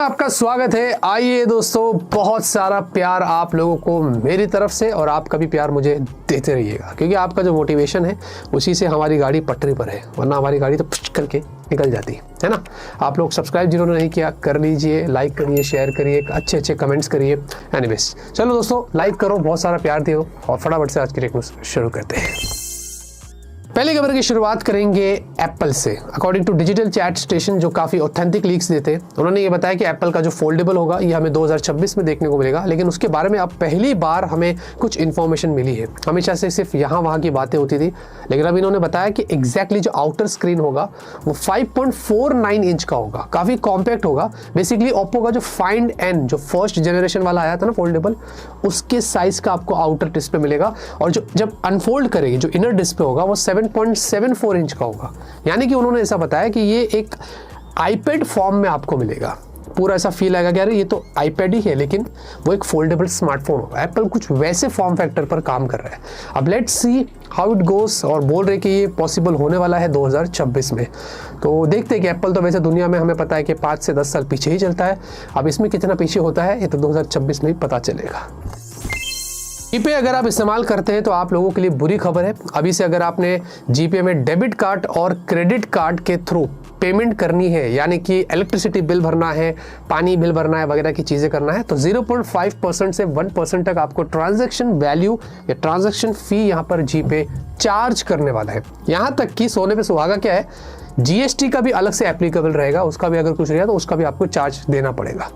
आपका स्वागत है। आइए दोस्तों, बहुत सारा प्यार आप लोगों को मेरी तरफ से, और आपका भी प्यार मुझे देते रहिएगा, क्योंकि आपका जो मोटिवेशन है उसी से हमारी गाड़ी पटरी पर है, वरना हमारी गाड़ी तो पुश करके निकल जाती है ना। आप लोग सब्सक्राइब जिन्होंने नहीं किया कर लीजिए, लाइक करिए, शेयर करिए, अच्छे कमेंट्स करिए। एनीवेज चलो दोस्तों, लाइक करो, बहुत सारा प्यार दियो, और फटाफट से आज की न्यूज़ शुरू करते हैं। पहली खबर की शुरुआत करेंगे एप्पल से। According to digital chat station, जो काफ़ी ऑथेंटिक लीक्स देते हैं, उन्होंने ये बताया कि एप्पल का जो फोल्डेबल होगा ये हमें 2026 में देखने को मिलेगा, लेकिन उसके बारे में अब पहली बार हमें कुछ इन्फॉर्मेशन मिली है। हमेशा से सिर्फ यहाँ वहाँ की बातें होती थी, लेकिन अब इन्होंने बताया कि एग्जैक्टली जो आउटर स्क्रीन होगा वो 5.49 इंच का होगा, काफ़ी कॉम्पैक्ट होगा। बेसिकली ओप्पो का जो फाइंड एन, जो फर्स्ट जनरेशन वाला आया था ना फोल्डेबल, उसके साइज का आपको आउटर डिस्प्ले मिलेगा, और जो जब अनफोल्ड करेगी जो इनर डिस्प्ले होगा वो 7.74 इंच का होगा। यानी कि उन्होंने ऐसा बताया कि ये एक आईपैड फॉर्म में आपको मिलेगा। पूरा ऐसा फील आएगा कि अरे ये तो आईपैड ही है, लेकिन वो एक फोल्डेबल स्मार्टफोन होगा। एप्पल कुछ वैसे फॉर्म फैक्टर पर काम कर रहा है। अब let's see how it goes, और बोल रहे कि ये पॉसिबल होने वाला है 2026 में। तो देखते हैं कि एप्पल तो वैसे दुनिया में हमें पता है कि 5 से 10 साल पीछे ही चलता है। अब इसमें कितना पीछे होता है ये तो 2026 में ही पता चलेगा। जीपे अगर आप इस्तेमाल करते हैं तो आप लोगों के लिए बुरी खबर है। अभी से अगर आपने जीपे में डेबिट कार्ड और क्रेडिट कार्ड के थ्रू पेमेंट करनी है, यानी कि इलेक्ट्रिसिटी बिल भरना है, पानी बिल भरना है, वगैरह की चीज़ें करना है, तो 0.5% से 1% तक आपको ट्रांजैक्शन वैल्यू या ट्रांजैक्शन फ़ी यहाँ पर जीपे चार्ज करने वाला है। यहाँ तक कि सोने पे सुहागा क्या है, जीएसटी का भी अलग से एप्लीकेबल रहेगा, उसका भी अगर कुछ रहेगा तो उसका भी आपको चार्ज देना पड़ेगा।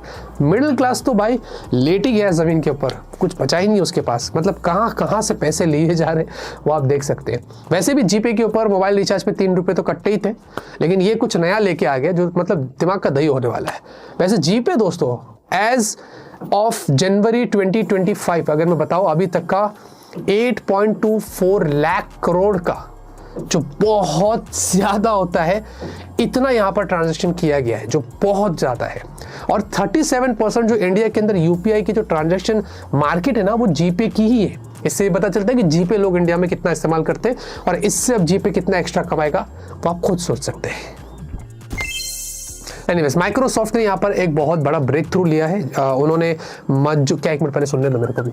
मिडिल क्लास तो भाई लेट ही गया है ज़मीन के ऊपर, कुछ बचा ही नहीं उसके पास। मतलब कहाँ से पैसे लिए जा रहे वो आप देख सकते हैं। वैसे भी जीपे के ऊपर मोबाइल रिचार्ज पे 3 रुपये तो कट्टे ही थे, लेकिन ये कुछ नया लेके आ गया जो मतलब दिमाग का दही होने वाला है। वैसे जीपे दोस्तों एज ऑफ जनवरी 2025 अगर मैं बताऊँ अभी तक का 8.24 लाख करोड़ का, जो बहुत ज़्यादा होता है, इतना यहाँ पर ट्रांजैक्शन किया गया है, जो बहुत ज़्यादा है। और 37% जो इंडिया के अंदर यूपीआई की जो ट्रांजैक्शन मार्केट है ना, वो जीपे की ही है। इससे पता चलता है कि जीपे लोग इंडिया में कितना इस्तेमाल करते हैं, और इससे अब जीपे कितना एक्स्ट्रा कमाएगा वो आप खुद सोच सकते हैं। एनीवेज, माइक्रोसॉफ्ट ने यहाँ पर एक बहुत बड़ा ब्रेक थ्रू लिया है। उन्होंने क्या, एक मिनट पहले सुनने दो मेरे को भी,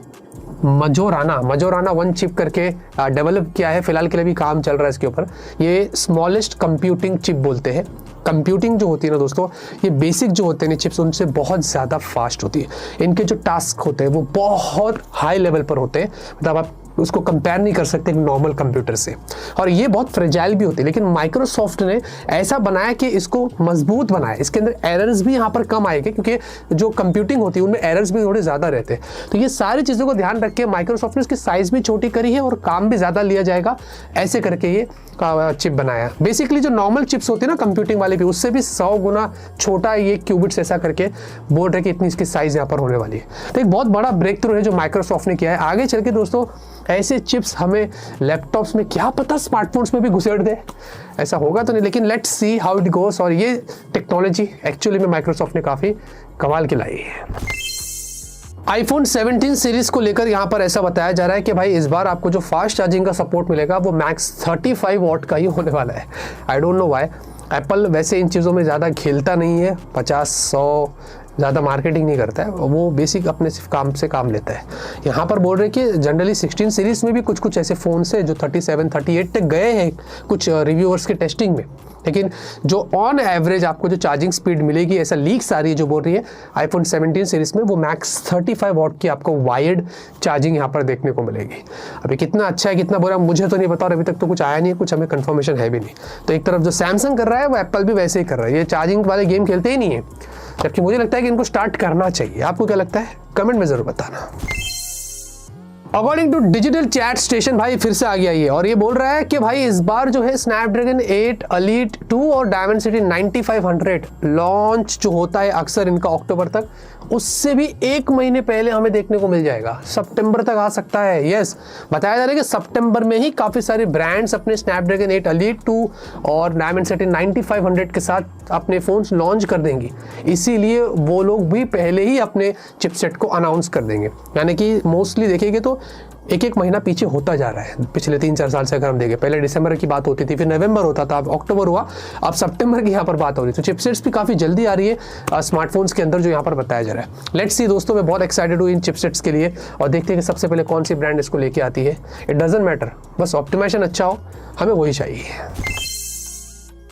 मजोराना 1 चिप करके डेवलप किया है। फिलहाल के लिए भी काम चल रहा है इसके ऊपर। ये स्मॉलेस्ट कंप्यूटिंग चिप बोलते हैं। कंप्यूटिंग जो होती है ना दोस्तों, ये बेसिक जो होते हैं चिप्स, उनसे बहुत ज़्यादा फास्ट होती है। इनके जो टास्क होते हैं वो बहुत हाई लेवल पर होते हैं, मतलब आप उसको कंपेयर नहीं कर सकते नॉर्मल कंप्यूटर से, और ये बहुत फ्रेजाइल भी होती है। लेकिन माइक्रोसॉफ्ट ने ऐसा बनाया कि इसको मजबूत बनाया, इसके अंदर एरर्स भी यहाँ पर कम आएंगे, क्योंकि जो कंप्यूटिंग होती है उनमें एरर्स भी थोड़े ज़्यादा रहते हैं। तो ये सारी चीज़ों को ध्यान रख के माइक्रोसॉफ्ट ने इसकी साइज़ भी छोटी करी है और काम भी ज़्यादा लिया जाएगा, ऐसे करके ये चिप बनाया। बेसिकली जो नॉर्मल चिप्स होती है ना कंप्यूटिंग वाले भी, उससे भी 100 गुना छोटा ये क्यूबिट्स ऐसा करके बोर्ड है कि इतनी इसकी साइज़ यहाँ पर होने वाली है। तो एक बहुत बड़ा ब्रेक थ्रू है जो माइक्रोसॉफ्ट ने किया है। आगे चल के दोस्तों ऐसे चिप्स हमें लैपटॉप्स में, क्या पता स्मार्टफोन्स में भी घुसेड़ दे, ऐसा होगा तो नहीं, लेकिन let's see how it goes. और ये टेक्नोलॉजी एक्चुअली में माइक्रोसॉफ्ट ने काफ़ी कमाल की लाई है। आईफोन 17 सीरीज को लेकर यहाँ पर ऐसा बताया जा रहा है कि भाई इस बार आपको जो फास्ट चार्जिंग का सपोर्ट मिलेगा वो मैक्स 35 वॉट का ही होने वाला है। I don't know why. Apple वैसे इन चीज़ों में ज़्यादा खेलता नहीं है, 50-100 ज़्यादा मार्केटिंग नहीं करता है, वो बेसिक अपने सिर्फ काम से काम लेता है। यहाँ पर बोल रहे हैं कि जनरली 16 सीरीज़ में भी कुछ ऐसे फ़ोन्स हैं जो 37-38 तक गए हैं कुछ रिव्यूअर्स के टेस्टिंग में, लेकिन जो ऑन एवरेज आपको जो चार्जिंग स्पीड मिलेगी, ऐसा लीक्स आ रही है जो बोल रही है आईफोन 17 सीरीज़ में वो मैक्स 35 वॉट की आपको वायर्ड चार्जिंग यहाँ पर देखने को मिलेगी। अभी कितना अच्छा है कितना बुरा मुझे तो नहीं पता, और अभी तक तो कुछ आया नहीं है, कुछ हमें कंफर्मेशन है भी नहीं। तो एक तरफ जो सैमसंग कर रहा है वो एप्पल भी वैसे ही कर रहा है, ये चार्जिंग वाले गेम खेलते ही नहीं है, जबकि मुझे लगता है कि इनको स्टार्ट करना चाहिए। आपको क्या लगता है कमेंट में ज़रूर बताना। According to digital chat station भाई फिर से आ गया ये, और ये बोल रहा है कि भाई इस बार जो है स्नैपड्रैगन 8 एलीट 2 और डायमेंसिटी 9500 लॉन्च जो होता है अक्सर इनका अक्टूबर तक, उससे भी 1 महीने पहले हमें देखने को मिल जाएगा। सितंबर तक आ सकता है। यस, बताया जा रहा है कि सितंबर में ही काफ़ी सारे ब्रांड्स अपने स्नैपड्रैगन 8 एलीट 2 और डायमेंसिटी 9500 के साथ अपने फ़ोन्स लॉन्च कर देंगे, इसीलिए वो लोग भी पहले ही अपने चिपसेट को अनाउंस कर देंगे। यानी कि मोस्टली देखेंगे तो एक एक महीना पीछे होता जा रहा है। पिछले 3-4 साल से अगर हम देखें, पहले दिसंबर की बात होती थी, फिर नवंबर होता था, अब अक्टूबर हुआ, अब सितंबर की यहाँ पर बात हो रही है। तो चिपसेट्स भी काफ़ी जल्दी आ रही है स्मार्टफोन्स के अंदर, जो यहाँ पर बताया जा रहा है। लेट्स सी दोस्तों, मैं बहुत एक्साइटेड हूँ इन चिपसेट्स के लिए, और देखते हैं कि सबसे पहले कौन सी ब्रांड इसको लेके आती है। इट डजंट मैटर, बस ऑप्टिमाइजेशन अच्छा हो, हमें वही चाहिए।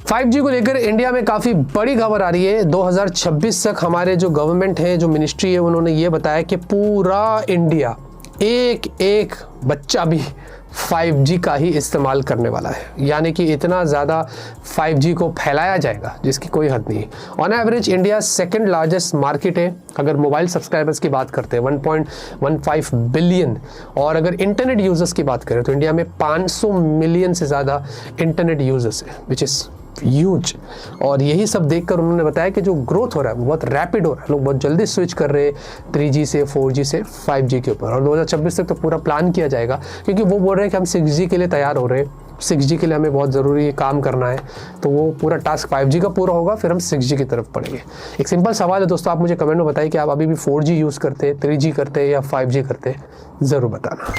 5G को लेकर इंडिया में काफ़ी बड़ी खबर आ रही है। 2026 तक हमारे जो गवर्नमेंट है, जो मिनिस्ट्री है, उन्होंने ये बताया कि पूरा इंडिया, एक एक बच्चा भी 5G का ही इस्तेमाल करने वाला है। यानी कि इतना ज़्यादा 5G को फैलाया जाएगा जिसकी कोई हद नहीं। On average India second largest market है अगर मोबाइल सब्सक्राइबर्स की बात करते हैं, 1.15 बिलियन। और अगर इंटरनेट यूजर्स की बात करें तो इंडिया में 500 मिलियन से ज़्यादा इंटरनेट यूजर्स है, विच इज़ ह्यूज। और यही सब देखकर उन्होंने बताया कि जो ग्रोथ हो रहा है वो बहुत रैपिड हो रहा है, लोग बहुत जल्दी स्विच कर रहे हैं 3G से 4G से 5G के ऊपर। और 2026 तक तो पूरा प्लान किया जाएगा, क्योंकि वो बोल रहे हैं कि हम 6G के लिए तैयार हो रहे हैं, 6G के लिए हमें बहुत ज़रूरी काम करना है। तो वो पूरा टास्क 5G का पूरा होगा, फिर हम 6G की तरफ पढ़ेंगे। एक सिंपल सवाल है दोस्तों, आप मुझे कमेंट में बताइए कि आप अभी भी 4G यूज़ करते हैं, 3G करते हैं या 5G करते हैं, ज़रूर बताना।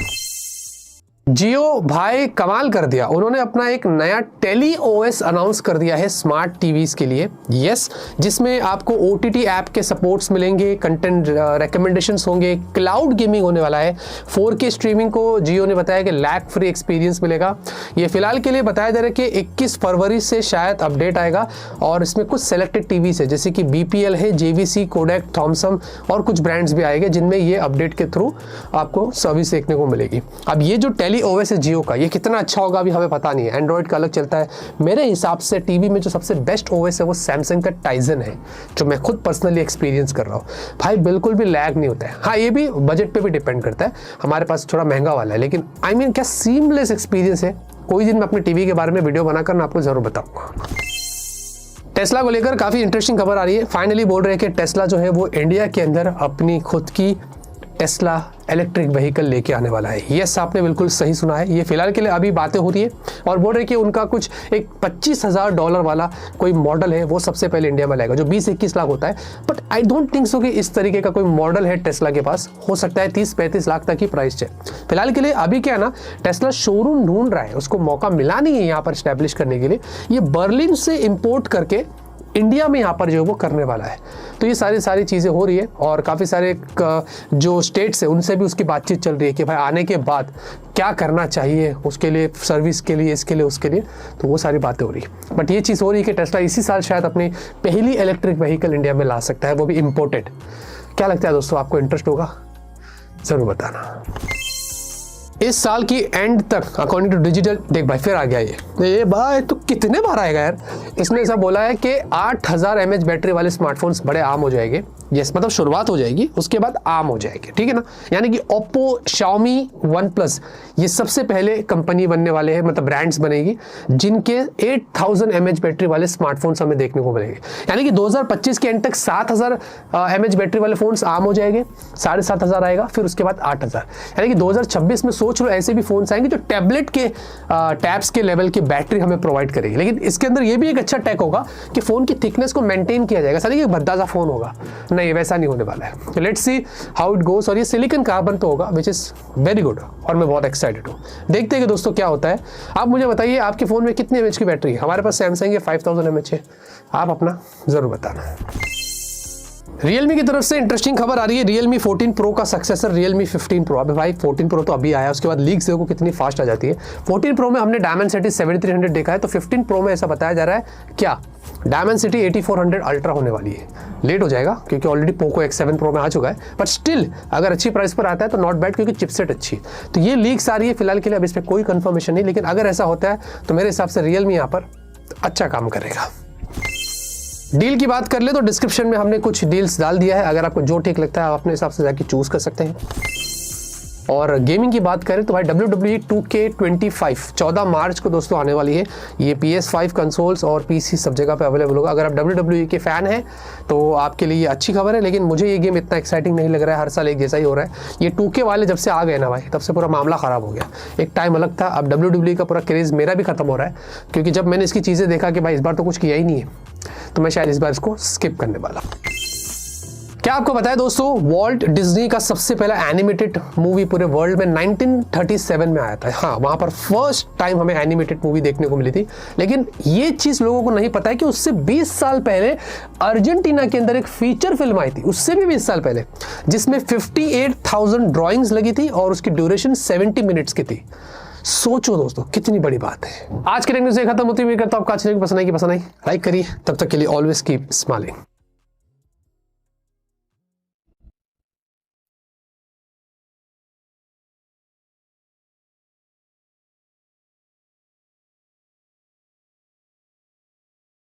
जियो भाई कमाल कर दिया, उन्होंने अपना एक नया टेली ओएस अनाउंस कर दिया है स्मार्ट टीवीज़ के लिए। यस, जिसमें आपको OTT ऐप के सपोर्ट्स मिलेंगे, कंटेंट रिकमेंडेशंस होंगे, क्लाउड गेमिंग होने वाला है, 4K स्ट्रीमिंग को जियो ने बताया कि लैग फ्री एक्सपीरियंस मिलेगा। ये फिलहाल के लिए बताया जा रहा है कि 21 फरवरी से शायद अपडेट आएगा, और इसमें कुछ सेलेक्टेड टीवीज़ है जैसे कि BPL है, JVC, कोडेक, थॉमसन और कुछ ब्रांड्स भी आएंगे जिनमें ये अपडेट के थ्रू आपको सर्विस देखने को मिलेगी। अब ये जो टेली ओएस है जियो का, ये कितना अच्छा होगा अभी हमें पता नहीं है। एंड्रॉइड का अलग चलता है। मेरे हिसाब से टीवी में जो सबसे बेस्ट ओएस है वो सैमसंग का टाइजन है, जो मैं खुद पर्सनली एक्सपीरियंस कर रहा हूँ। भाई बिल्कुल भी लैग नहीं होता है। हाँ, ये भी बजट पे भी डिपेंड करता है, हमारे पास थोड़ा महंगा वाला है, लेकिन क्या सीमलेस एक्सपीरियंस है। कोई दिन मैं अपने टीवी के बारे में वीडियो बनाकर मैं आपको जरूर बताऊंगा। टेस्ला को लेकर काफ़ी इंटरेस्टिंग खबर आ रही है। फाइनली बोल रहे हैं कि टेस्ला जो है वो इंडिया के अंदर अपनी खुद की टेस्ला इलेक्ट्रिक व्हीकल लेके आने वाला है। यस, आपने बिल्कुल सही सुना है। ये फिलहाल के लिए अभी बातें हो रही है, और बोल रहे हैं कि उनका कुछ एक $25,000 वाला कोई मॉडल है, वो सबसे पहले इंडिया में लाएगा, जो 20-21 लाख होता है। But I don't think so कि इस तरीके का कोई मॉडल है टेस्ला के पास। हो सकता है 30-35 लाख तक की प्राइस है फिलहाल के लिए। अभी क्या है ना, टेस्ला शोरूम ढूंढ रहा है, उसको मौका मिला नहीं है यहाँ पर स्टैब्लिश करने के लिए। ये बर्लिन से इम्पोर्ट करके इंडिया में यहाँ पर जो वो करने वाला है। तो ये सारी चीज़ें हो रही है, और काफ़ी सारे जो स्टेट्स है उनसे भी उसकी बातचीत चल रही है कि भाई आने के बाद क्या करना चाहिए उसके लिए, सर्विस के लिए, इसके लिए, उसके लिए। तो वो सारी बातें हो रही है। बट ये चीज़ हो रही है कि टेस्ला इसी साल शायद अपनी पहली इलेक्ट्रिक व्हीकल इंडिया में ला सकता है, वो भी इम्पोर्टेड। क्या लगता है दोस्तों, आपको इंटरेस्ट होगा? ज़रूर बताना। इस साल की एंड तक अकॉर्डिंग टू डिजिटल, देख भाई फिर आ गया ये भाई, तो कितने बार आएगा यार। इसने ऐसा बोला है कि 8000 mAh बैटरी वाले स्मार्टफोन्स बड़े आम हो जाएंगे। यस, मतलब शुरुआत हो जाएगी, उसके बाद आम हो जाएंगे, ठीक है ना। यानी कि ओप्पो, Xiaomi, OnePlus ये सबसे पहले कंपनी बनने वाले हैं, मतलब ब्रांड्स बनेगी जिनके 8000 mAh बैटरी वाले स्मार्टफोन्स हमें देखने को मिलेंगे। यानी कि 2025 के एंड तक 7000 mAh बैटरी वाले फोन्स आम हो जाएंगे, 7500 आएगा, फिर उसके बाद 8000। यानी कि 2026 में सोच लो ऐसे भी फोन्स आएंगे जो टैबलेट के टैब्स के लेवल की बैटरी हमें प्रोवाइड करेगी। लेकिन इसके अंदर ये भी एक अच्छा टेक होगा कि फोन की थिकनेस को मेंटेन किया जाएगा। सर ये भद्दा सा फोन होगा नहीं, वैसा नहीं होने वाला है। Let's see how it goes. और ये सिलिकॉन कार्बन तो होगा, विच इज वेरी गुड, और मैं बहुत एक्साइटेड हूँ। देखते हैं कि दोस्तों क्या होता है। आप मुझे बताइए आपके फोन में कितने mAh की बैटरी है? हमारे पास सैमसंग है 5000 mAh है। आप अपना जरूर बताना। Realme की तरफ से इंटरेस्टिंग खबर आ रही है। Realme 14 Pro का सक्सेसर Realme 15 Pro। अबे भाई 14 Pro तो अभी आया, उसके बाद लीक्स देखो कितनी फास्ट आ जाती है। 14 Pro में हमने Dimensity 7300 देखा है, तो 15 Pro में ऐसा बताया जा रहा है क्या Dimensity 8400 अल्ट्रा होने वाली है। लेट हो जाएगा क्योंकि ऑलरेडी Poco X7 Pro में आ चुका है, बट स्टिल अगर अच्छी प्राइस पर आता है तो नॉट बैड, क्योंकि चिपसेट अच्छी है। तो ये लीक्स आ रही है फिलहाल के लिए, अब इस पर कोई कंफर्मेशन नहीं, लेकिन अगर ऐसा होता है तो मेरे हिसाब से Realme यहाँ पर अच्छा काम करेगा। डील की बात कर ले तो डिस्क्रिप्शन में हमने कुछ डील्स डाल दिया है, अगर आपको जो ठीक लगता है आप अपने हिसाब से जाके चूज कर सकते हैं। और गेमिंग की बात करें तो भाई WWE 2K25 14 मार्च को दोस्तों आने वाली है। ये PS5 कंसोल्स और PC सब जगह पे अवेलेबल होगा। अगर आप WWE के फ़ैन हैं तो आपके लिए ये अच्छी खबर है, लेकिन मुझे ये गेम इतना एक्साइटिंग नहीं लग रहा है। हर साल एक जैसा ही हो रहा है। ये 2K वाले जब से आ गए ना भाई, तब से पूरा मामला ख़राब हो गया। एक टाइम अलग था, अब WWE का पूरा क्रेज़ मेरा भी खत्म हो रहा है, क्योंकि जब मैंने इसकी चीज़ें देखा कि भाई इस बार तो कुछ किया ही नहीं है, तो मैं शायद इस बार इसको स्किप करने वाला। क्या आपको पता है दोस्तों, वॉल्ट डिज्नी का सबसे पहला एनिमेटेड मूवी पूरे वर्ल्ड में 1937 में आया था। हाँ, वहां पर फर्स्ट टाइम हमें एनिमेटेड मूवी देखने को मिली थी। लेकिन ये चीज लोगों को नहीं पता है कि उससे 20 साल पहले अर्जेंटीना के अंदर एक फीचर फिल्म आई थी, उससे भी 20 साल पहले, जिसमें 58,000 ड्रॉइंग्स लगी थी और उसकी ड्यूरेशन 70 मिनट्स की थी। सोचो दोस्तों, कितनी बड़ी बात है। आज के न्यूज़ खत्म होती हुई करता हूं। आपका आज पसंद आई कि पसंद आई, लाइक करिए। तब तक के लिए ऑलवेज कीप स्माइलिंग।